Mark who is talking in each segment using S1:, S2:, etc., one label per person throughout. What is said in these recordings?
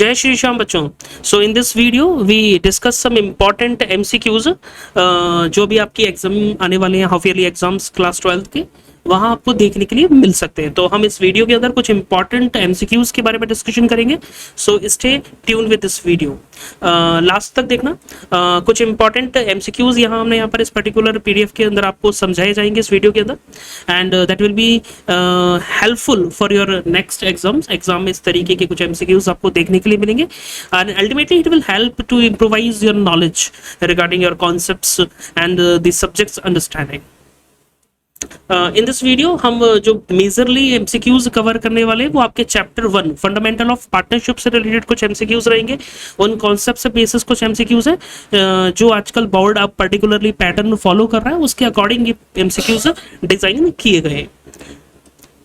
S1: जय श्री श्याम बच्चों। So in this video we discuss some important MCQs जो भी आपकी एग्जाम आने वाले हैं, हाफ ईयरली एग्जाम्स क्लास 12 के, वहां आपको देखने के लिए मिल सकते हैं। तो हम इस वीडियो के अंदर कुछ इंपॉर्टेंट एमसीक्यूज के बारे में डिस्कशन करेंगे। So stay tune with this video, last तक देखना। कुछ इंपॉर्टेंट एमसीक्यूज यहाँ पर इस पर्टिकुलर पीडीएफ के अंदर आपको समझाए जाएंगे इस वीडियो के अंदर, and that will be helpful for your next exam में इस तरीके के कुछ एमसीक्यूज आपको देखने के लिए मिलेंगे, and ultimately it will help to improvise your knowledge regarding your concepts and the subjects understanding. In this video हम जो मेजरली एमसीक्यूज कवर करने वाले हैं वो आपके चैप्टर 1 फंडामेंटल ऑफ पार्टनरशिप से रिलेटेड कुछ एमसीक्यूज रहेंगे। उन कॉन्सेप्ट से बेसिस कुछ एमसीक्यूज है जो आजकल बोर्ड अब पर्टिकुलरली पैटर्न फॉलो कर रहा है, उसके अकॉर्डिंग ये एमसीक्यूज डिजाइन किए गए।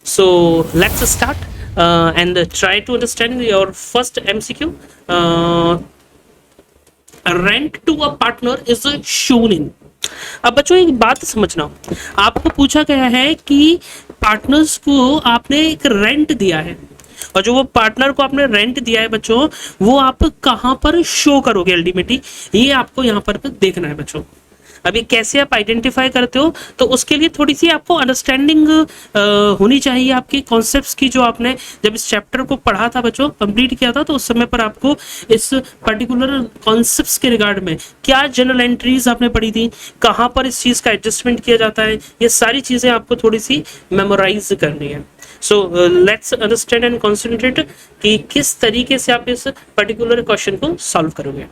S1: So let's start and try to understand your first MCQ. Rent to a partner is shown in. अब बच्चों एक बात समझना, आपको पूछा गया है कि पार्टनर्स को आपने एक रेंट दिया है, और जो वो पार्टनर को आपने रेंट दिया है बच्चों, वो आप कहां पर शो करोगे अल्टीमेटली, ये आपको यहां पर देखना है बच्चों। अभी कैसे आप आइडेंटिफाई करते हो, तो उसके लिए थोड़ी सी आपको अंडरस्टैंडिंग होनी चाहिए आपके कॉन्सेप्ट्स की। जो आपने जब इस चैप्टर को पढ़ा था बच्चों, कंप्लीट किया था, तो उस समय पर आपको इस पर्टिकुलर कॉन्सेप्ट्स के रिगार्ड में क्या जनरल एंट्रीज आपने पढ़ी थी, कहाँ पर इस चीज़ का एडजस्टमेंट किया जाता है, ये सारी चीज़ें आपको थोड़ी सी मेमोराइज करनी है। So let's understand and concentrate कि किस तरीके से आप इस पर्टिकुलर क्वेश्चन को सॉल्व करोगे।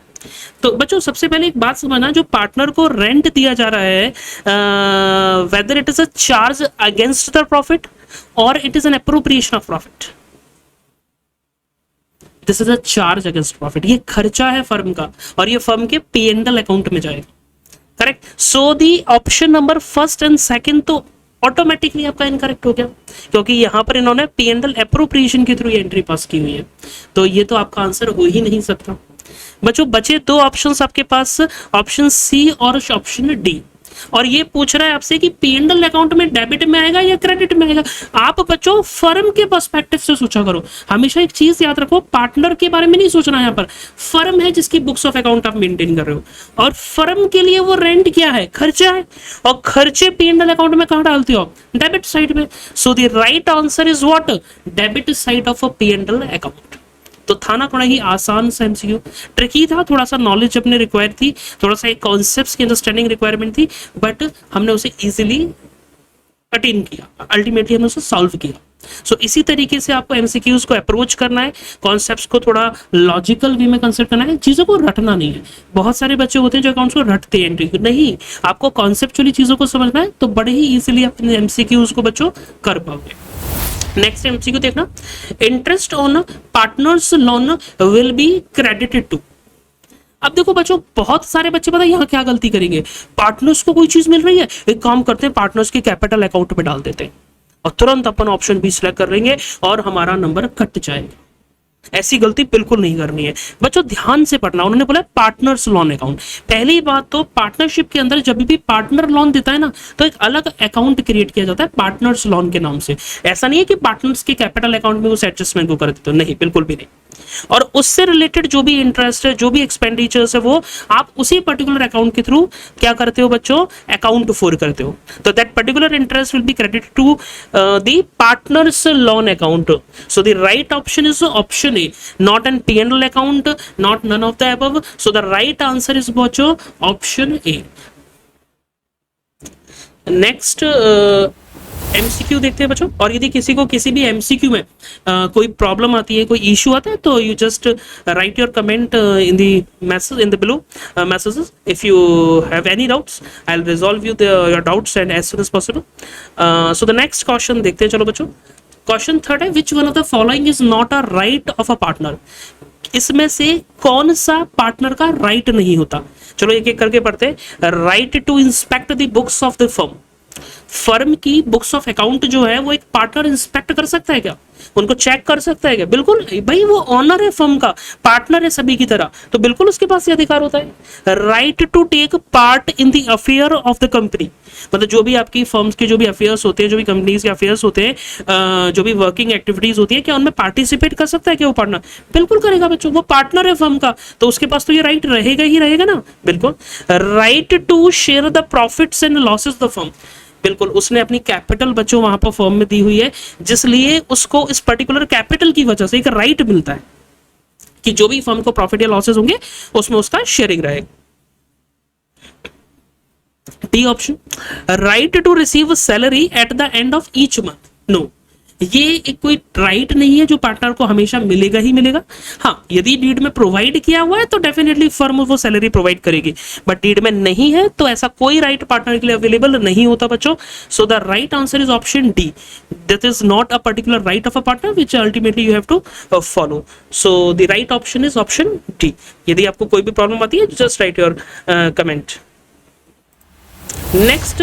S1: तो बच्चों सबसे पहले एक बात समझना, जो पार्टनर को रेंट दिया जा रहा है, whether it is a charge against the profit और it is an appropriation of profit. This is a charge against profit, ये खर्चा है फर्म का और ये फर्म के P&L अकाउंट में जाएगा। Correct. So the option number first and second तो ऑटोमेटिकली आपका इनकरेक्ट हो गया, क्योंकि यहां पर इन्होंने P&L अप्रोप्रिएशन के थ्रू एंट्री पास की हुई है, तो ये तो आपका आंसर हो ही नहीं सकता। बच्चों बचे दो ऑप्शंस आपके पास, ऑप्शन सी और ऑप्शन डी, और ये पूछ रहा है आपसे कि P&L अकाउंट में डेबिट में आएगा या क्रेडिट में आएगा। आप बच्चों फर्म के पर्सपेक्टिव से सोचा करो। हमेशा एक चीज याद रखो, पार्टनर के बारे में नहीं सोचना। यहाँ पर फर्म है जिसकी बुक्स ऑफ अकाउंट आप मेंटेन कर रहे हो, और फर्म के लिए वो रेंट क्या है, खर्चा है, और खर्चे P&L अकाउंट में कहाँ डालते हो, डेबिट साइड में। सो the right answer is what, debit side of a P&L account. तो था ना थोड़ा ही आसान सा एमसीक्यू, ट्रिकी था, थोड़ा सा नॉलेज अपने रिक्वायर थी, थोड़ा सा एक कॉन्सेप्ट्स की अंडरस्टैंडिंग रिक्वायरमेंट थी, बट हमने उसे इजीली अटेन किया, अल्टीमेटली हमने उसे सॉल्व किया। सो इसी तरीके से आपको एमसीक्यूज को अप्रोच करना है, कॉन्सेप्ट्स को थोड़ा लॉजिकल वे में कंसिडर करना है, चीज़ों को रटना नहीं है। बहुत सारे बच्चे होते हैं जो अकाउंट्स को रटते हैं एंट्री नहीं, आपको कॉन्सेप्चुअली चीज़ों को समझना है, तो बड़े ही इजीली आप एमसीक्यूज को बच्चों कर पाओगे। नेक्स्ट एमसीक्यू देखना, interest on partners loan will be credited to. अब देखो बच्चों, बहुत सारे बच्चे पता है यहाँ क्या गलती करेंगे, पार्टनर्स को कोई चीज मिल रही है, एक काम करते हैं पार्टनर्स के कैपिटल अकाउंट में डाल देते हैं, और तुरंत अपन ऑप्शन बी सिलेक्ट कर लेंगे और हमारा नंबर कट जाएगा। ऐसी गलती बिल्कुल नहीं करनी है बच्चों, ध्यान से पढ़ना। उन्होंने बोला पार्टनर्स लोन अकाउंट। पहली बात तो पार्टनरशिप के अंदर जब भी पार्टनर लोन देता है ना, तो एक अलग अकाउंट क्रिएट किया जाता है पार्टनर्स लोन के नाम से। ऐसा नहीं है कि पार्टनर्स के कैपिटल अकाउंट में उस एडजस्टमेंट को कर देते हो, नहीं, बिल्कुल भी नहीं। और उससे रिलेटेड जो भी इंटरेस्ट है, जो भी एक्सपेंडिचर्स है, वो आप उसी पर्टिकुलर अकाउंट के थ्रू क्या करते हो बच्चों, अकाउंट फॉर करते हो। तो that particular interest will be credited to the partners loan account. So the right option is option A, not an P&L account, not none of the above. So the right answer is बच्चों option A. Next MCQ देखते हैं बच्चों। और यदि किसी को किसी भी MCQ में कोई प्रॉब्लम आती है, कोई इशू आता है, तो you just write your comment in the message, in the below messages. If you have any doubts I will resolve you your doubts and as soon as possible. So the next question देखते हैं चलो बच्चों। Question third है, which one of the following is not a right of a partner. इसमें से कौन सा partner का राइट नहीं होता। चलो एक एक करके पढ़ते हैं। Right to inspect the books of the firm. Firm की बुक्स ऑफ अकाउंट जो है वो एक पार्टनर इंस्पेक्ट कर सकता है क्या? उनको चेक कर सकता है क्या? बिल्कुल भाई, वो ऑनर है फर्म का, पार्टनर है सभी की तरह, तो बिल्कुल उसके पास ये अधिकार होता है। Right to take part in the affair of the company, मतलब जो भी आपकी फर्म्स के जो भी अफेयर्स होते हैं, जो भी कंपनीज के अफेयर्स होते हैं, जो भी वर्किंग एक्टिविटीज होती है, क्या उनमें पार्टिसिपेट कर सकता है क्या वो पार्टनर? बिल्कुल करेगा बच्चों, वो पार्टनर है फर्म का, तो उसके पास तो ये राइट रहेगा ही रहेगा ना, बिल्कुल। Right to share the profits and losses the firm, बिल्कुल उसने अपनी कैपिटल बच्चों वहां पर फर्म में दी हुई है, जिसलिए उसको इस पर्टिकुलर कैपिटल की वजह से एक राइट मिलता है कि जो भी फर्म को प्रॉफिट या लॉसेस होंगे उसमें उसका शेयरिंग रहेगा। D option, right to receive salary at the end of each month, no, ये एक कोई राइट नहीं है जो पार्टनर को हमेशा मिलेगा ही मिलेगा। हाँ, यदि डीड में प्रोवाइड किया हुआ है तो डेफिनेटली फर्म वो सैलरी प्रोवाइड करेगी, बट डीड में नहीं है तो ऐसा कोई राइट पार्टनर के लिए अवेलेबल नहीं होता बच्चों। So the right answer is option D, that is not a particular right of a partner which ultimately you have to follow. So the right option is option D. यदि आपको कोई भी problem आती है just write your comment. Next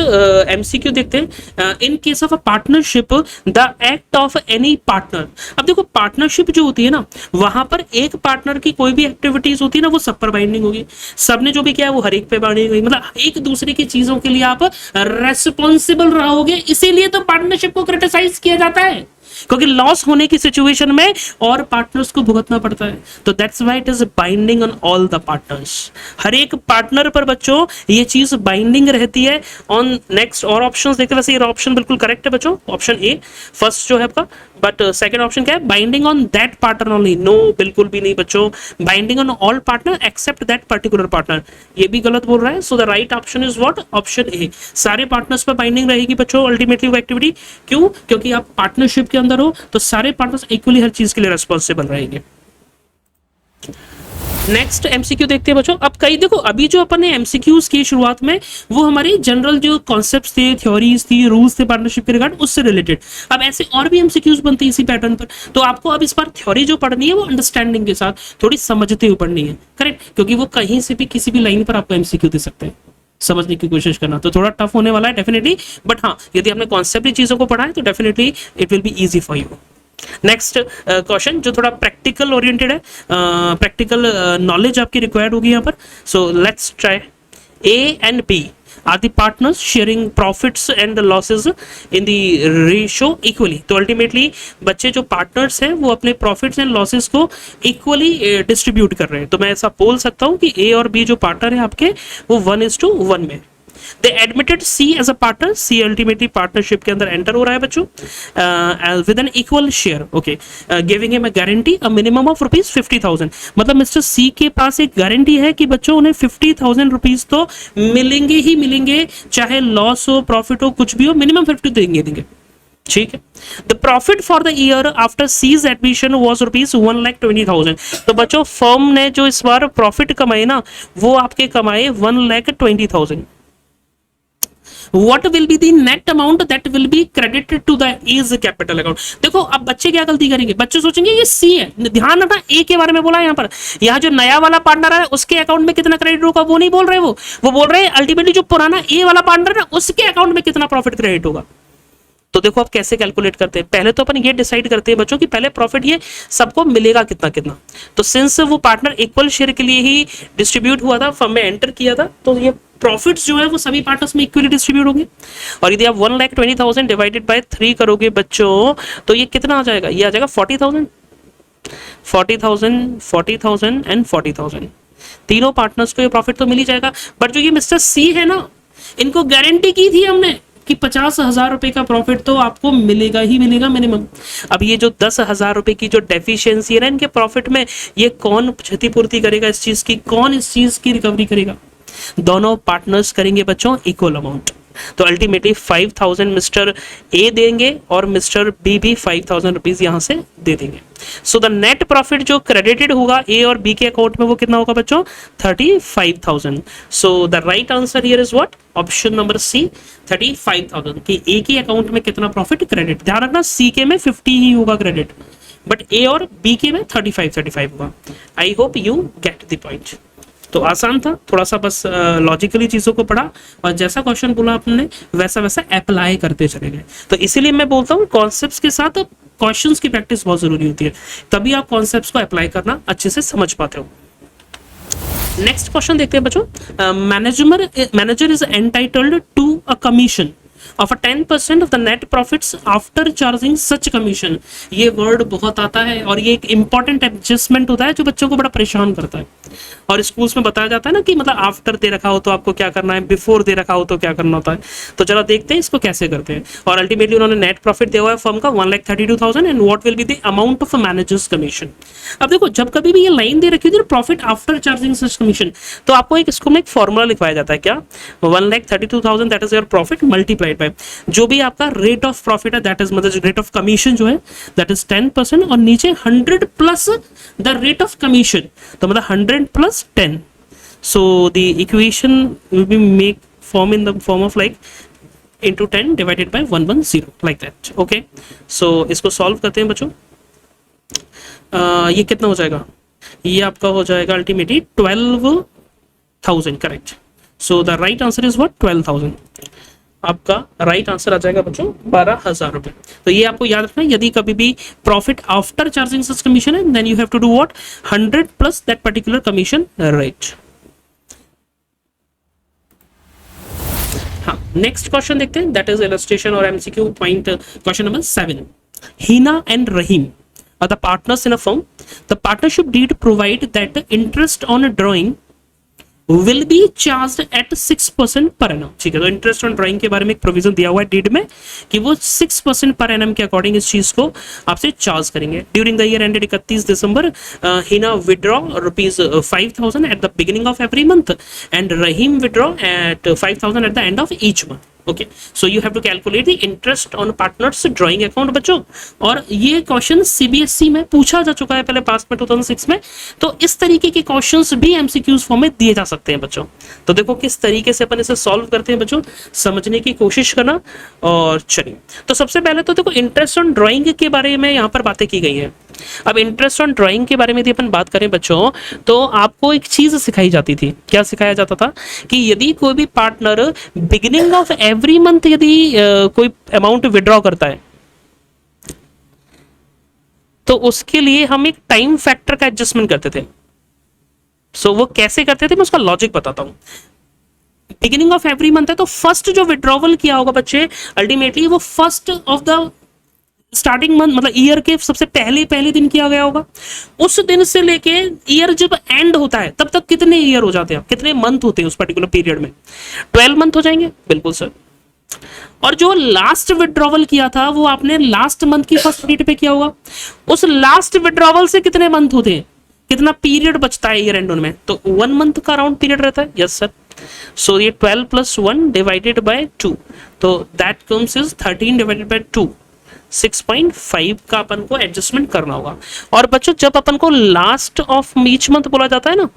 S1: MCQ देखते हैं। In case of a partnership the act of any partner, अब देखो पार्टनरशिप जो होती है ना, वहां पर एक पार्टनर की कोई भी एक्टिविटीज होती है ना, वो सब पर बाइंडिंग होगी, सबने जो भी किया है वो हर एक पे बाइंडिंग होगी, मतलब एक दूसरे की चीजों के लिए आप रेस्पॉन्सिबल रहोगे, इसीलिए तो पार्टनरशिप को क्रिटिसाइज किया जाता है, क्योंकि लॉस होने की सिचुएशन में और पार्टनर्स को भुगतना पड़ता है, तो that's why it is binding on all the partners, हर एक पार्टनर पर बच्चों ये चीज बाइंडिंग रहती है ऑन। नेक्स्ट और ऑप्शंस देखते हैं, वैसे ये ऑप्शन बिल्कुल करेक्ट है बच्चों, ऑप्शन ए फर्स्ट जो है आपका, बट सेकंड ऑप्शन क्या है, binding on that partner only, no बिल्कुल भी नहीं बच्चों, binding on all partner except that particular partner, ये भी गलत बोल रहा है। So the right option is what, option A, सारे पार्टनर्स पर बाइंडिंग रहेगी बच्चों अल्टीमेटली वो एक्टिविटी, क्यों? क्योंकि आप पार्टनरशिप के अंदर हो तो सारे पार्टनर्स इक्वली हर चीज के लिए रिस्पॉन्सिबल रहेंगे। नेक्स्ट एमसीक्यू देखते हैं बच्चों। अब कई देखो, अभी जो अपन ने एमसीक्यूज की शुरुआत में वो हमारी जनरल जो कॉन्सेप्ट्स थे, थ्योरीज थी, रूल्स थे पार्टनरशिप के रिगार्ड, उससे रिलेटेड अब ऐसे और भी एमसीक्यूज बनते हैं इसी पैटर्न पर, तो आपको अब इस बार थ्योरी जो पढ़नी है वो अंडरस्टैंडिंग के साथ थोड़ी समझते हुए पढ़नी है, करेक्ट, क्योंकि वो कहीं से भी किसी भी लाइन पर आपको एमसीक्यू दे सकते हैं, समझने की कोशिश करना, तो थोड़ा टफ होने वाला है डेफिनेटली, बट हाँ यदि आपने कॉन्सेप्ट चीजों को पढ़ा है तो definitely it will be easy for you. Next question जो थोड़ा प्रैक्टिकल ओरिएंटेड है, प्रैक्टिकल नॉलेज आपकी रिक्वायर्ड होगी यहाँ पर, so let's try. A and B are the partners sharing profits and losses in the ratio equally, तो ultimately बच्चे जो पार्टनर्स हैं वो अपने प्रॉफिट्स एंड लॉसेस को इक्वली डिस्ट्रीब्यूट कर रहे हैं, तो मैं ऐसा बोल सकता हूँ कि ए और बी जो पार्टनर है आपके वो 1:1 में। They admitted C as a partner, C ultimately partnership के अंदर enter हो रहा है बच्चों, with an equal share, okay, giving him a guarantee a minimum of ₹50,000, मतलब मिस्टर C के पास एक गारंटी है कि बच्चों उन्हें ₹50,000 तो मिलेंगे ही मिलेंगे, चाहे लॉस हो प्रॉफिट हो कुछ भी हो, मिनिमम 50 देंगे, ठीक है। The profit for the year after C's admission was ₹1,20,000, तो बच्चों फर्म ने जो इस बार प्रॉफिट कमाए ना वो आपके कमाए 1,20,000। What will be the net amount that will be credited to the A's capital account? देखो अब बच्चे क्या गलती करेंगे, बच्चे सोचेंगे ये सी है, ध्यान रखना ए के बारे में बोला है यहाँ पर, यहाँ जो नया वाला पार्टनर है उसके अकाउंट में कितना क्रेडिट होगा वो नहीं बोल रहे, वो बोल रहे हैं अल्टीमेटली जो पुराना ए वाला पार्टनर है उसके अकाउंट में कितना प्रॉफिट क्रेडिट होगा। तो देखो आप कैसे कैलकुलेट करते हैं, पहले तो अपन ये डिसाइड करते हैं बच्चों कि पहले प्रॉफिट ये सबको मिलेगा कितना कितना, तो सिंस वो पार्टनर इक्वल शेयर के लिए ही डिस्ट्रीब्यूट हुआ था, फर्म में एंटर किया था, तो ये प्रॉफिट्स जो है वो सभी पार्टनर्स में इक्वली डिस्ट्रीब्यूट होंगे। और यदि आप 1,20,000 डिवाइडेड बाय 3 करोगे बच्चों तो ये कितना आ जाएगा, ये आ जाएगा 40,000 एंड 40,000, तीनों पार्टनर्स को ये प्रॉफिट तो मिल ही जाएगा। बट जो ये मिस्टर सी है ना, इनको गारंटी की थी हमने कि 50,000 रुपए का प्रॉफिट तो आपको मिलेगा ही मिलेगा मिनिमम। अब ये जो 10,000 रुपए की जो डेफिशिएंसी है ना इनके प्रॉफिट में, ये कौन क्षतिपूर्ति करेगा इस चीज की, कौन इस चीज की रिकवरी करेगा? दोनों पार्टनर्स करेंगे बच्चों इक्वल अमाउंट, तो अल्टीमेटली 5,000 मिस्टर ए देंगे और मिस्टर बी भी 5,000 रुपीज यहां से दे देंगे। सो द नेट प्रॉफिट जो क्रेडिटेड होगा ए और बी के अकाउंट में वो कितना होगा बच्चों, 35,000। So the right answer here is what, option number C 35,000, कि ए के अकाउंट में कितना प्रॉफिट क्रेडिट, ध्यान रखना सी के में 50 ही होगा क्रेडिट, बट ए और बी के में 35 होगा। आई hope you get the point. तो आसान था, थोड़ा सा बस लॉजिकली चीजों को पढ़ा और जैसा क्वेश्चन बोला आपने वैसा वैसा अप्लाई करते चले गए। तो इसीलिए मैं बोलता हूँ कॉन्सेप्ट्स के साथ क्वेश्चंस की प्रैक्टिस बहुत जरूरी होती है, तभी आप कॉन्सेप्ट्स को अप्लाई करना अच्छे से समझ पाते हो। नेक्स्ट क्वेश्चन देखते हैं बच्चों। Manager is entitled to a commission of a 10% of the net profits after charging such commission। ये वर्ड बहुत आता है और ये एक इंपॉर्टेंट एडजस्टमेंट होता है जो बच्चों को बड़ा परेशान करता है, और स्कूल्स में बताया जाता है ना कि मतलब आफ्टर दे रखा हो तो आपको क्या करना है, बिफोर दे रखा हो तो क्या करना होता है। तो जरा देखते हैं इसको कैसे करते हैं। और अल्टीमेटली उन्होंने नेट प्रॉफिट दिया हुआ है फर्म का 1,32,000 and what will be the amount of managers commission. अब देखो जब कभी भी ये लाइन दे रखी होती है profit after charging such commission, तो आपको एक इसको में एक फॉर्मूला लिखवाया जाता है, क्या 1,32,000 that is your profit multiplied by जो भी आपका रेट ऑफ प्रॉफिट है, दैट इज मतलब रेट ऑफ कमीशन जो है दैट इज 10% और नीचे 100 plus the rate of commission, तो मतलब 100 plus 10। So the equation will be make form in the form of like into 10 divided by 110 like that। okay, so इसको solve करते हैं बच्चों। ये कितना हो जाएगा, ये आपका हो जाएगा ultimately 12,000 correct. So the right answer is what 12,000। आपका राइट आंसर आ जाएगा बच्चों 12,000 रुपए। तो ये आपको याद रखना है, यदि कभी भी profit after charging such commission है then you have to do what 100 plus that particular commission rate. हाँ, नेक्स्ट क्वेश्चन देखते हैं, दैट इज इलस्ट्रेशन और MCQ point question number 7। Heena and Rahim are the partners in a firm. The partnership deed provide that the interest on a drawing will be charged at 6% per annum। ठीक है, तो interest on drawing के बारे में एक provision दिया हुआ है डीड में कि वो 6% पर एनम के अकॉर्डिंग इस चीज को आपसे चार्ज करेंगे। During the year ended 31 December Heena withdraw ₹5,000 at the beginning of every month and Rahim withdraw at 5,000 at the end of each month. Okay, so you have to calculate the interest on partners drawing account बच्चों। और ये question CBSE में पूछा जा चुका है पहले past में 2006 में, तो इस तरीके के क्वेश्चंस भी एमसीक्यूज फॉर्म में दिए जा सकते हैं बच्चों। तो देखो किस तरीके से अपन इसे सॉल्व करते हैं बच्चों, समझने की कोशिश करना। और चलिए, तो सबसे पहले तो देखो इंटरेस्ट ऑन ड्राइंग के बारे में यहाँ पर बातें की गई है। अब इंटरेस्ट ऑन ड्राइंग के बारे में यदि अपन बात करें बच्चों, तो आपको एक चीज सिखाई जाती थी। क्या सिखाया जाता था कि यदि कोई भी partner beginning of every month यदि कोई अमाउंट विड्रॉ करता है तो उसके लिए हम एक टाइम फैक्टर का एडजस्टमेंट करते थे। सो वो कैसे करते थे मैं उसका लॉजिक बताता हूं। बिगिनिंग ऑफ एवरी मंथ है तो फर्स्ट जो विड्रॉवल किया होगा बच्चे, अल्टीमेटली वो first of the starting month मतलब ईयर के सबसे पहले दिन किया गया होगा। उस दिन से लेके ईयर जब एंड होता है तब तक कितने ईयर हो जाते हैं, कितने मंथ होते हैं उस पर्टिकुलर पीरियड में, 12 मंथ हो जाएंगे। बिल्कुल सर। और जो लास्ट विड्रॉवल किया था वो आपने लास्ट मंथ की फर्स्ट डेट पे किया होगा। उस लास्ट विड्रॉवल से कितने मंथ होते हैं, कितना पीरियड बचता है ईयर एंड में, तो 1 मंथ का अराउंड पीरियड रहता है। Yes sir. सो ये 12 + 1 डिवाइडेड बाय 2, तो that comes is 13 divided by 2, 6.5 का अपन को एडजस्टमेंट करना होगा। और बच्चों जब अपन को लास्ट ऑफ ईच मंथ बोला जाता है ना,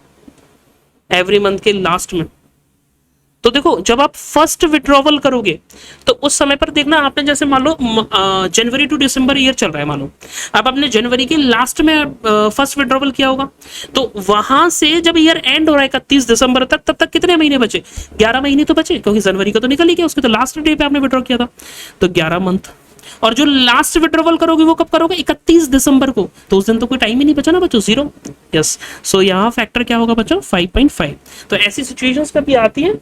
S1: एवरी मंथ के लास्ट में, तो देखो जब आप फर्स्ट विड्रॉवल करोगे तो उस समय पर देखना आपने जैसे मान लो जनवरी टू दिसंबर ईयर चल रहा है, मान लो अब आपने जनवरी के लास्ट में फर्स्ट विड्रॉवल किया होगा, तो वहां से जब ईयर एंड हो रहा है 31 दिसंबर तक, तब तक कितने महीने बचे, 11 महीने तो बचे, क्योंकि जनवरी का तो निकल ही गया, उसके तो लास्ट डे पे आपने विड्रॉ किया था, तो 11 मंथ। और जो लास्ट विड्रॉवल करोगे वो कब करोगे, 31 दिसंबर को, तो उस दिन तो कोई टाइम ही नहीं बचा ना बच्चों, 0। यस, सो यहाँ फैक्टर क्या होगा बच्चों 5.5। तो ऐसी सिचुएशंस कभी आती है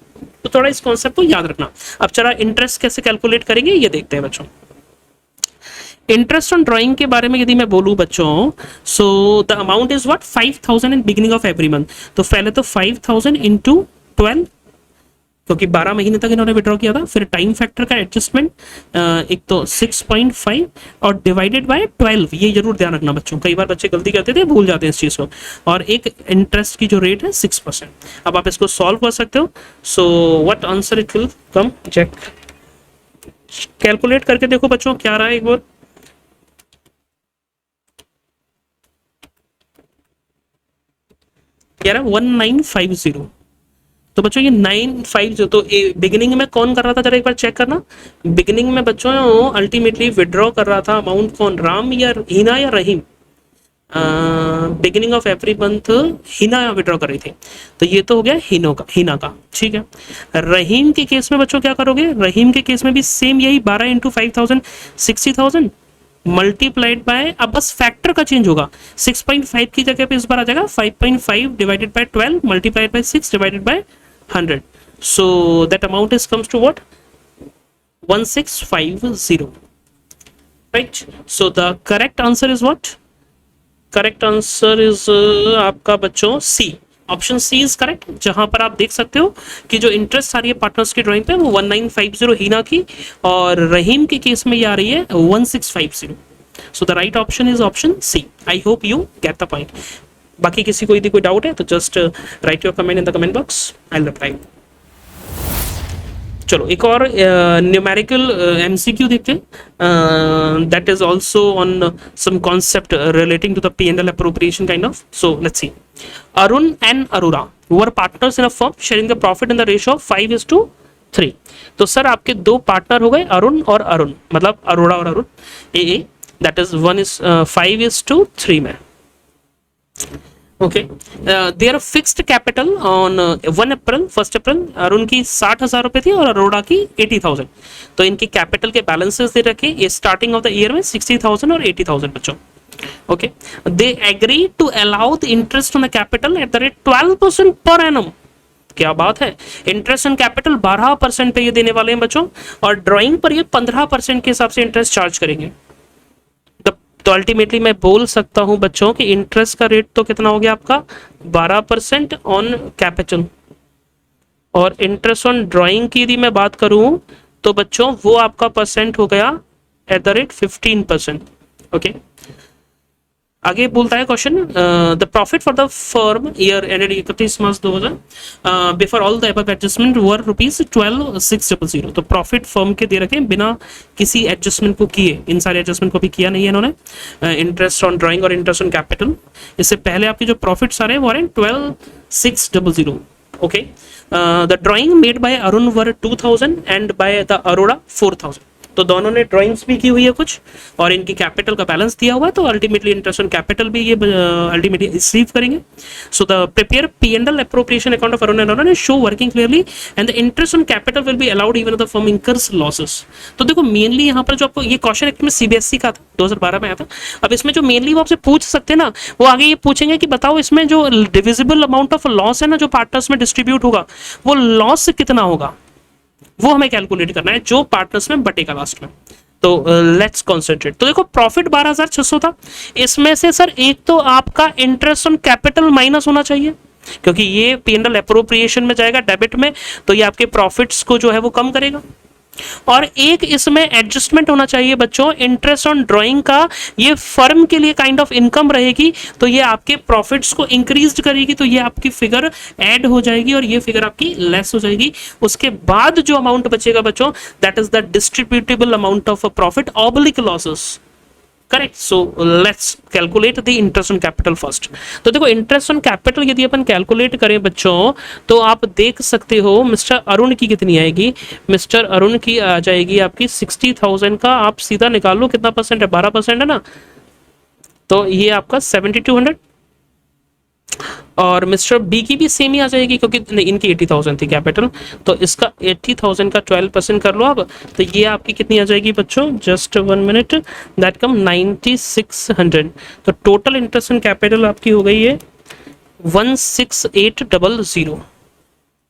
S1: तो थोड़ा इस कॉन्सेप्ट को याद रखना। अब चला इंटरेस्ट कैसे कैलकुलेट करेंगे ये देखते हैं बच्चों। इंटरेस्ट ऑन ड्राइंग के बारे में यदि मैं बोलूं बच्चों, so the amount is what 5,000 in beginning of every month. तो पहले तो 5,000 इंटू 12, क्योंकि 12 महीने तक इन्होंने विड्रॉ किया था, फिर टाइम फैक्टर का एडजस्टमेंट, एक तो 6.5 और डिवाइडेड बाय 12, ये जरूर ध्यान रखना बच्चों, कई बार बच्चे गलती करते थे, भूल जाते हैं इस चीज को। और एक इंटरेस्ट की जो रेट है 6%। अब आप इसको सॉल्व कर सकते हो। So what answer it will come, check calculate करके देखो बच्चों क्या रहा है एक बार। क्या रहा है 1950। तो बच्चों ये 950, तो बिगिनिंग में कौन कर रहा था जरा एक बार चेक करना। बिगिनिंग में बच्चों अल्टीमेटली विड्रॉ कर रहा था अमाउंट कौन, राम या हीना या Rahim, beginning of every month Heena withdraw कर रही थी, तो ये तो हो गया हिना का, ठीक है। रहीम के केस में बच्चों क्या करोगे, रहीम के केस में भी सेम यही 12 इंटू 5,000 60,000 मल्टीप्लाइड बाय, अब बस फैक्टर का चेंज होगा, 6.5 की जगह पे इस बार आ जाएगा 5.5 divided by 12 multiplied by 6 divided by 100, so that amount is comes to what 1650, right. So the correct answer is what, correct answer is आपका बच्चों C, option C is correct, जहां पर आप देख सकते हो कि जो इंटरेस्ट आ रही है पार्टनर्स की ड्राइंग पे वो 1950 हीना की, और रहीम के केस में ये आ रही है 1650, so the right option is option C. I hope you get the point. बाकी किसी को यदि कोई डाउट है तो just write your comment in the comment box, I will reply. चलो एक और न्यूमेरिकल एमसीक्यू देखते हैं, that is also on some concept relating to the P&L appropriation kind of. So let's see. Arun and Arora were partners in a firm sharing the profit in the ratio of 5:3. तो sir आपके दो partner हो गए अरुण और अरुण, मतलब अरोड़ा और अरुण, ए that is 5:3 में, okay. There fixed capital on 1 April Arun की 60,000 रुपए थी और अरोड़ा की 80,000, तो इनकी कैपिटल के बैलेंसेस दे रखे, ये स्टार्टिंग ऑफ द ईयर में 60,000 और 80,000 बच्चों, okay. They agree to allow the interest on the capital at the rate 12% per annum, क्या बात है, इंटरेस्ट ऑन कैपिटल 12% पे ये देने वाले हैं बच्चों, और ड्राइंग पर ये 15% के हिसाब से इंटरेस्ट चार्ज करेंगे। तो अल्टीमेटली मैं बोल सकता हूं बच्चों कि इंटरेस्ट का रेट तो कितना हो गया आपका 12% ऑन कैपिटल, और इंटरेस्ट ऑन ड्राइंग की यदि मैं बात करूं तो बच्चों वो आपका परसेंट हो गया एट द रेट 15%, ओके। आगे बोलता है question, the profit for the firm year ended 31 March 2000 before all the above adjustment were ₹12,600, तो प्रॉफिट फर्म के दे रखे बिना किसी एडजस्टमेंट को किए, इन सारे एडजस्टमेंट को भी किया नहीं है इन्होंने, इंटरेस्ट ऑन ड्राइंग और इंटरेस्ट ऑन कैपिटल, इससे पहले आपके जो प्रॉफिट्स आ रहे हैं वो आ रहे हैं 12,600, okay. The drawing made by Arun were 2,000 and by the Arora 4,000, तो दोनों ने ड्राइंग्स भी की हुई है कुछ, और इनकी कैपिटल का बैलेंस दिया हुआ है, तो अल्टीमेटली इंटरेस्ट ऑन कैपिटल भी ये अल्टीमेटली रिसीव करेंगे। So the prepare P&L appropriation account of Arun and Arun show working clearly and the interest on capital will be allowed even the firm incurs losses. तो देखो mainly यहाँ पर जो आपको ये क्वेश्चन एक्ट में CBSE का था, 2012 में आया था। अब इसमें जो मेनली वो आपसे पूछ सकते हैं ना, वो आगे ये पूछेंगे कि बताओ इसमें जो डिविजिबल अमाउंट ऑफ लॉस है ना, जो पार्टनर्स में डिस्ट्रीब्यूट होगा, वो लॉस कितना होगा, वो हमें कैलकुलेट करना है, जो पार्टनर्स में बटेगा लास्ट में। तो लेट्स कॉन्सेंट्रेट। तो देखो प्रॉफिट 12,600 था, इसमें से सर एक तो आपका इंटरेस्ट ऑन कैपिटल माइनस होना चाहिए, क्योंकि ये P&L एप्रोप्रिएशन में जाएगा डेबिट में, तो ये आपके प्रॉफिट्स को जो है वो कम करेगा, और एक इसमें एडजस्टमेंट होना चाहिए बच्चों इंटरेस्ट ऑन ड्राइंग का, ये फर्म के लिए काइंड ऑफ इनकम रहेगी, तो ये आपके प्रॉफिट्स को इंक्रीज करेगी, तो ये आपकी फिगर ऐड हो जाएगी और ये फिगर आपकी लेस हो जाएगी। उसके बाद जो अमाउंट बचेगा बच्चों, that is the distributable amount of profit oblique losses, correct. So let's calculate the interest on capital first. तो देखो इंटरेस्ट ऑन कैपिटल यदि अपन कैलकुलेट करें बच्चों, तो आप देख सकते हो मिस्टर अरुण की कितनी आएगी, मिस्टर अरुण की आ जाएगी आपकी 60,000 का, आप सीधा निकाल लो कितना परसेंट है, 12% है ना, तो ये आपका 7,200, और मिस्टर बी की भी सेम ही आ जाएगी, क्योंकि नहीं इनकी 80,000 थी कैपिटल, तो इसका 80,000 का 12% कर लो आप, तो ये आपकी कितनी आ जाएगी बच्चों, जस्ट 1 मिनट, दैट कम 9,600, तो टोटल इंटरेस्ट ऑन कैपिटल आपकी हो गई है 16,800,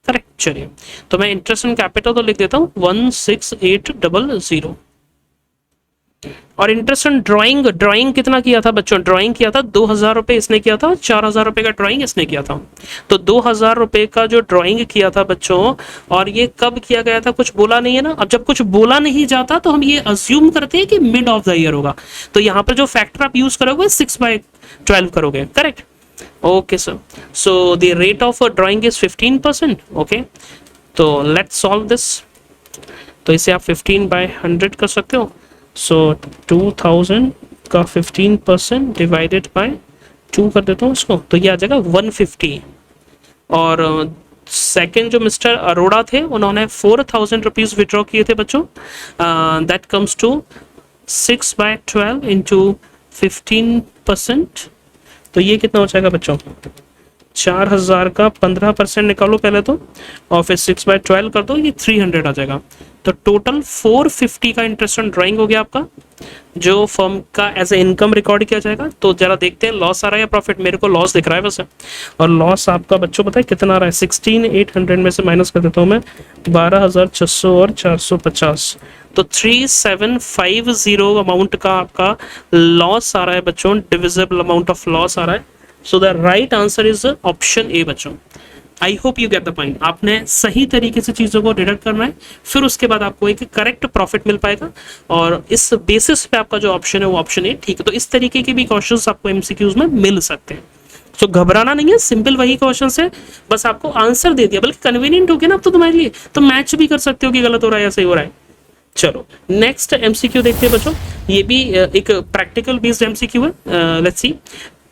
S1: करेक्ट। चलिए तो मैं इंटरेस्ट ऑन कैपिटल तो लिख देता हूँ 16,800, और इंटरेस्ट ऑन ड्राइंग, ड्राइंग कितना किया था बच्चों, ड्राइंग किया था 2,000 रुपए इसने किया था, 4,000 रुपए का ड्राइंग इसने किया था, तो 2,000 रुपए का जो ड्राइंग किया था बच्चों, और ये कब किया गया था, कुछ बोला नहीं है ना। अब जब कुछ बोला नहीं जाता तो हम ये अज्यूम करते हैं कि मिड ऑफ द ईयर होगा, तो यहाँ पर जो फैक्टर आप यूज करोगे 6/12 करोगे, correct. Okay sir, so the rate of drawing is 15%, okay. तो लेट्स सॉल्व दिस, तो इसे आप 15/100 कर सकते हो, सो 2,000 का 15% डिवाइडेड बाय 2 कर देता हूँ इसको, तो ये आ जाएगा 150, और सेकंड जो मिस्टर अरोड़ा थे उन्होंने 4,000 रुपीज विड्रॉ किए थे बच्चों, दैट कम्स टू 6/12 इंटू 15%, तो ये कितना हो जाएगा बच्चों, 4000 का 15% निकालो पहले तो, और फिर 6/12 कर दो, ये 300 आ जाएगा। तो टोटल 450 का इंटरेस्ट ऑन ड्राइंग हो गया आपका, जो फर्म का एज ए इनकम रिकॉर्ड किया जाएगा। तो जरा देखते हैं लॉस आ रहा है या प्रॉफिट, मेरे को लॉस दिख रहा है वैसे, और लॉस आपका बच्चों पता है कितना आ रहा है, 16800 में से माइनस कर देता हूँ मैं 12600 और 450, तो 3750 अमाउंट का आपका लॉस आ रहा है बच्चों, डिविजिबल अमाउंट ऑफ लॉस आ रहा है। So the right answer is option A बच्चों। I hope you get the point. आपने सही तरीके से चीज़ों को डिडक्ट करना है, फिर उसके बाद आपको एक करेक्ट प्रॉफिट मिल पाएगा, और इस बेसिस पे आपका जो ऑप्शन है वो ऑप्शन ए ठीक है। तो इस तरीके के भी क्वेश्चंस आपको एमसीक्यूज में मिल सकते हैं, तो घबराना नहीं है, सिंपल वही क्वेश्चन है, बस आपको आंसर दे दिया, बल्कि कन्वीनियंट हो गया ना अब तो तुम्हारे लिए, तो मैच भी कर सकते हो कि गलत हो रहा है या सही हो रहा है। चलो नेक्स्ट एमसीक्यू देखते हैं बच्चों, ये भी एक प्रैक्टिकल बेस्ड एमसीक्यू है। Let's see,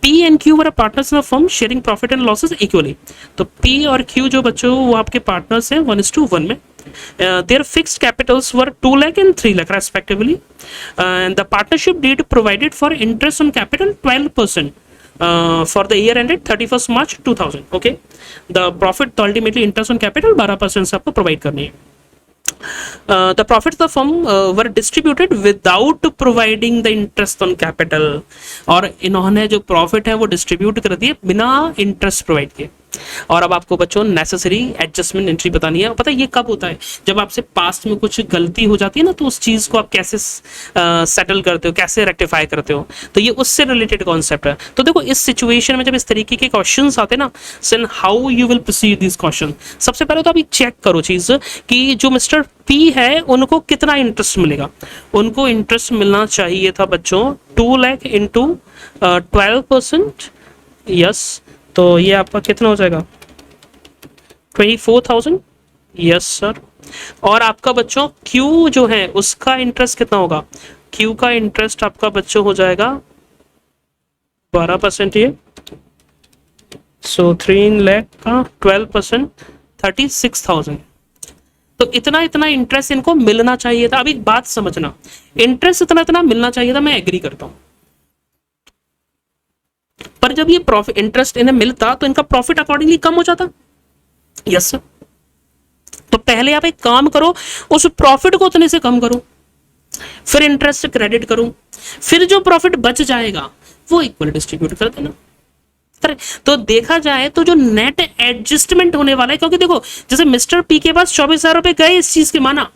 S1: P and Q were partners in a firm sharing profit and losses equally। तो P और Q जो बच्चों वो आपके पार्टनर्स हैं 1:1 में। Their fixed capitals were 2 lakh and 3 lakh respectively, and the partnership did provided for interest on capital 12% for the year ended 31st March 2000। Okay, the profit तो ultimately interest on capital 12% से आपको provide करनी है। The profits of the firm were distributed without providing the interest on capital, और इन्होंने जो profit है वो डिस्ट्रीब्यूट कर दिए बिना इंटरेस्ट प्रोवाइड किए। और अब आपको बच्चों नेसेसरी एडजस्टमेंट एंट्री बतानी है। पता है ये कब होता है, जब आपसे पास्ट में कुछ गलती हो जाती है ना, तो उस चीज को आप कैसे सेटल करते हो, कैसे रेक्टिफाई करते हो, तो ये उससे रिलेटेड कॉन्सेप्ट है। तो देखो इस सिचुएशन में जब इस तरीके के क्वेश्चंस आते हैं ना, then how you will proceed this question. सबसे पहले तो अभी चेक करो चीज कि जो मिस्टर पी है उनको कितना इंटरेस्ट मिलेगा। उनको इंटरेस्ट मिलना चाहिए था बच्चों 2 लाख इंटू 12%, यस, तो ये आपका कितना हो जाएगा 24,000, यस सर। और आपका बच्चों Q जो है उसका इंटरेस्ट कितना होगा, Q का इंटरेस्ट आपका बच्चों हो जाएगा 12%, ये सो 3 लाख का 12% 36,000। तो इतना इतना इंटरेस्ट इनको मिलना चाहिए था। अभी बात समझना, इंटरेस्ट इतना इतना मिलना चाहिए था, मैं एग्री करता हूं, पर जब ये प्रॉफिट इंटरेस्ट इन्हें मिलता तो इनका प्रॉफिट अकॉर्डिंगली कम हो जाता। Yes sir. तो पहले आप एक काम करो, उस प्रॉफिट को उतने से कम करो, फिर इंटरेस्ट क्रेडिट करो, फिर जो प्रॉफिट बच जाएगा वो इक्वल डिस्ट्रीब्यूट कर देना। तो देखा जाए तो जो नेट एडजस्टमेंट होने वाला है, क्योंकि देखो जैसे मिस्टर पी के पास 24,000 रुपए गए इस चीज के माना,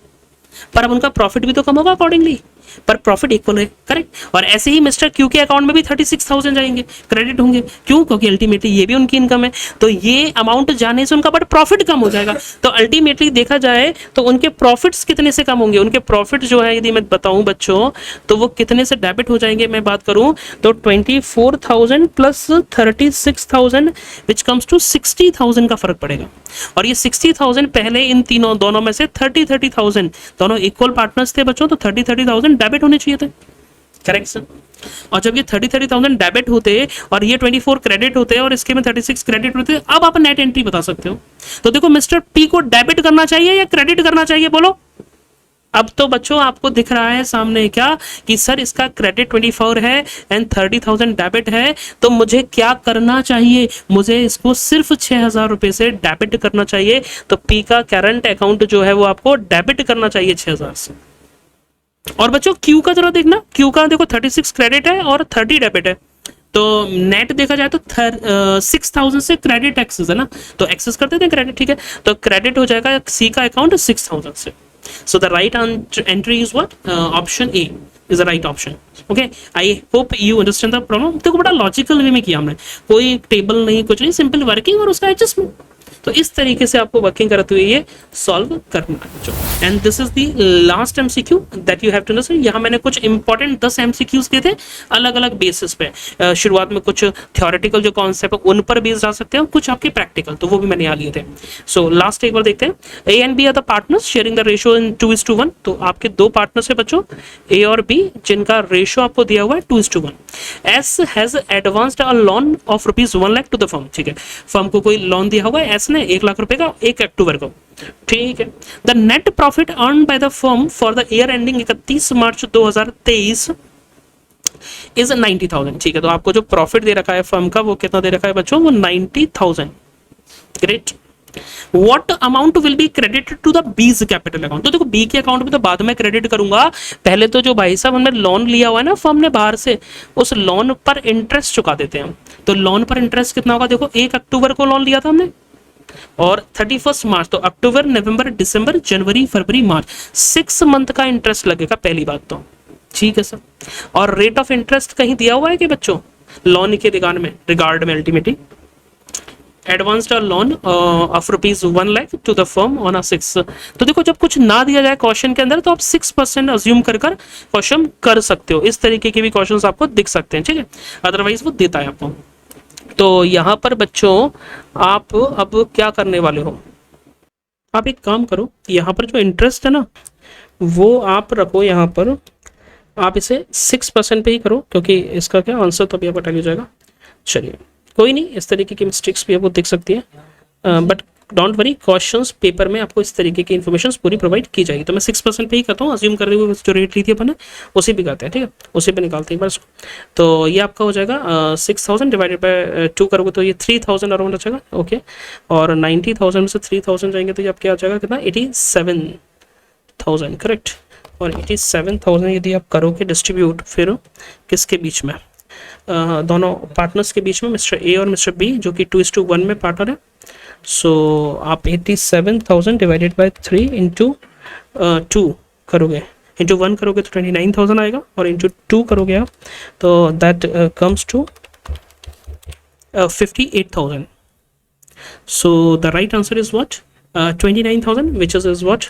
S1: पर अब उनका प्रॉफिट भी तो कम होगा अकॉर्डिंगली, पर प्रॉफिट इक्वल है, करेक्ट। और ऐसे ही मिस्टर क्यू के अकाउंट में भी 36,000 जाएंगे, क्रेडिट होंगे, क्यों, क्योंकि अल्टीमेटली ये भी उनकी इनकम है, तो ये अमाउंट जाने से उनका बट प्रॉफिट कम हो जाएगा। तो अल्टीमेटली देखा जाए तो उनके प्रॉफिट्स कितने से कम होंगे, उनके प्रॉफिट जो है यदि मैं बताऊं बच्चों तो वो कितने से डेबिट हो जाएंगे, मैं बात करूं तो 24,000 प्लस 36,000 विच कम्स टू 60,000 का फर्क पड़ेगा। और ये 60,000 पहले इन तीनों दोनों में से 30,000 दोनों इक्वल पार्टनर्स थे बच्चों, तो 30,000 डेबिट होने चाहिए थे, करेक्ट सर। और जब ये 30,000 डेबिट होते और ये 24 क्रेडिट होते और इसके में 36 क्रेडिट होते, अब आप नेट एंट्री बता सकते हो। तो देखो मिस्टर पी को डेबिट करना चाहिए या क्रेडिट करना चाहिए, बोलो। अब तो बच्चों आपको दिख रहा है सामने क्या कि सर इसका क्रेडिट 24 है एंड 30,000 डेबिट है, तो मुझे क्या करना चाहिए, मुझे इसको सिर्फ 6,000 रुपए से डेबिट करना चाहिए। तो पी का करंट अकाउंट जो है वो आपको डेबिट करना चाहिए 6,000 से। और बच्चों क्यू का जरा देखना, क्यू का देखो 36 क्रेडिट है और 30 डेबिट है, तो नेट देखा जाए तो 6,000 से क्रेडिट एक्सेस है ना, तो एक्सेस कर देते हैं क्रेडिट, ठीक है। तो क्रेडिट हो जाएगा सी का अकाउंट 6,000 से। So the right entry is what? Option A is the right option. Okay, I hope you understand the problem. देखो बड़ा लॉजिकल वे में किया हमने, कोई टेबल नहीं, कुछ नहीं, सिंपल वर्किंग और उसका एडजस्टमेंट। तो इस तरीके से आपको वर्किंग करते हुए ये सॉल्व करना है। And this is the last MCQ that you have to understand. यहाँ मैंने कुछ इंपॉर्टेंट 10 एमसीक्यूज दिए थे अलग अलग बेसिस पे। शुरुआत में कुछ थ्योरेटिकल जो कॉन्सेप्ट है उन पर बेस्ड आ सकते हैं, कुछ आपके प्रैक्टिकल, तो वो भी मैंने यहाँ लिए थे। सो लास्ट एक बार देखते हैं। A and B are the partners sharing the ratio in 2:1। तो आपके दो पार्टनर्स है बच्चों, ए और बी, जिनका रेशियो आपको दिया हुआ है 2:1। S has advanced a loan of ₹1 lakh to the firm. ठीक है, फर्म को कोई लोन दिया हुआ है एस ने 1 लाख रुपए का 1 अक्टूबर को, ठीक है। The net profit earn by the firm for the year ending 31 March 2023 is 90,000। ठीक है, तो आपको जो प्रॉफिट दे रखा है फर्म का वो कितना दे रखा है बच्चों, वो 90,000। Great. What amount will be credited to the B's capital account? तो देखो बी के अकाउंट में तो बाद में क्रेडिट करूंगा, पहले तो जो भाई साहब हमने लोन लिया हुआ है ना फर्म ने बाहर से, उस लोन पर इंटरेस्ट चुका देते हैं हम। तो लोन पर इंटरेस्ट कितना होगा, देखो 1 अक्टूबर को लोन लिया था हमने और 31 मार्च, तो अक्टूबर नवंबर दिसंबर जनवरी फरवरी मार्च, 6 मंथ का इंटरेस्ट लगेगा पहली बात तो। ठीक है सर। और रेट ऑफ इंटरेस्ट कहीं दिया हुआ है कि बच्चों लोन के रिगार्ड में ultimately advanced loan of ₹1 lakh to the firm on 6। तो देखो जब कुछ ना दिया जाए क्वेश्चन के अंदर तो आप 6% अज्यूम कर क्वेश्चन कर सकते हो। इस तरीके के भी क्वेश्चन आपको दिख सकते हैं, ठीक है, अदरवाइज वो देता है आपको। तो यहाँ पर बच्चों आप अब क्या करने वाले हो, आप एक काम करो, यहाँ पर जो इंटरेस्ट है ना वो आप रखो, यहाँ पर आप इसे 6% पे ही करो, क्योंकि इसका क्या आंसर तो अभी आपको टैली हो जाएगा। चलिए कोई नहीं, इस तरीके की मिस्टेक्स भी आपको दिख सकती है, but don't worry, questions paper में आपको इस तरीके की इन्फॉर्मेशन पूरी प्रोवाइड की जाएगी। तो मैं 6% पे ही करता हूँ, अज्यूम करते हुए जो रेट ली थी अपन ने उसी पे करते हैं, ठीक है, उसी पे निकालते हैं बस। तो ये आपका हो जाएगा 6,000 डिवाइडेड बाय 2 करोगे तो ये 3,000 अराउंड आ जाएगा। ओके, और 90,000 में से 3,000 जाएंगे तो ये आप क्या आ जाएगा, कितना 87,000, करेक्ट। और 87,000 यदि आप करोगे डिस्ट्रीब्यूट फिर किसके बीच में, दोनों पार्टनर्स के बीच में, मिस्टर ए और मिस्टर बी, जो कि 2:1 में पार्टनर है। सो आप 87,000 डिवाइडेड बाय 3 इंटू 2 करोगे, इंटू 1 करोगे तो 29,000 आएगा, और इंटू 2 करोगे आप तो that comes to 58,000। So the right answer is what, 29,000, which is what,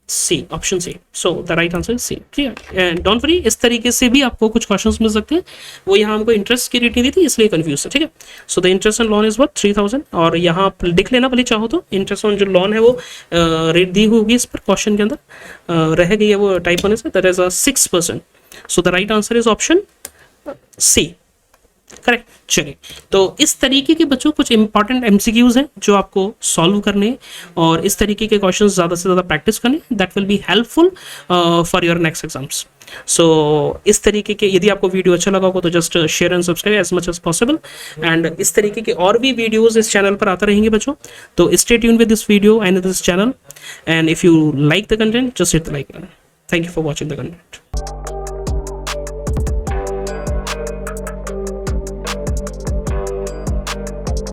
S1: C, option C. So the right answer is C. ठीक है, एंड डोंट वरी, इस तरीके से भी आपको कुछ क्वेश्चंस मिल सकते हैं। वो यहाँ हमको इंटरेस्ट की रेट नहीं दी थी इसलिए कंफ्यूज है, ठीक है। So the interest on loan is what 3,000, और यहाँ आप लिख लेना भले चाहो तो, इंटरेस्ट ऑन जो लोन है वो रेट दी होगी इस पर क्वेश्चन के अंदर, रह गई है वो टाइप होने से, that is 6%। So the right answer is option C, correct. चलिए, तो इस तरीके के बच्चों कुछ इंपॉर्टेंट एमसीक्यूज हैं जो आपको सॉल्व करने और इस तरीके के क्वेश्चंस ज़्यादा से ज़्यादा प्रैक्टिस करने, that will be helpful for your next exams. सो इस तरीके के यदि आपको वीडियो अच्छा लगा हो तो just share and subscribe as much as possible, and इस तरीके के और भी वीडियोस इस चैनल पर आते रहेंगे बच्चों। तो stay tune with this video and this channel, and if you like the content just hit the like button. Thank you for watching the content.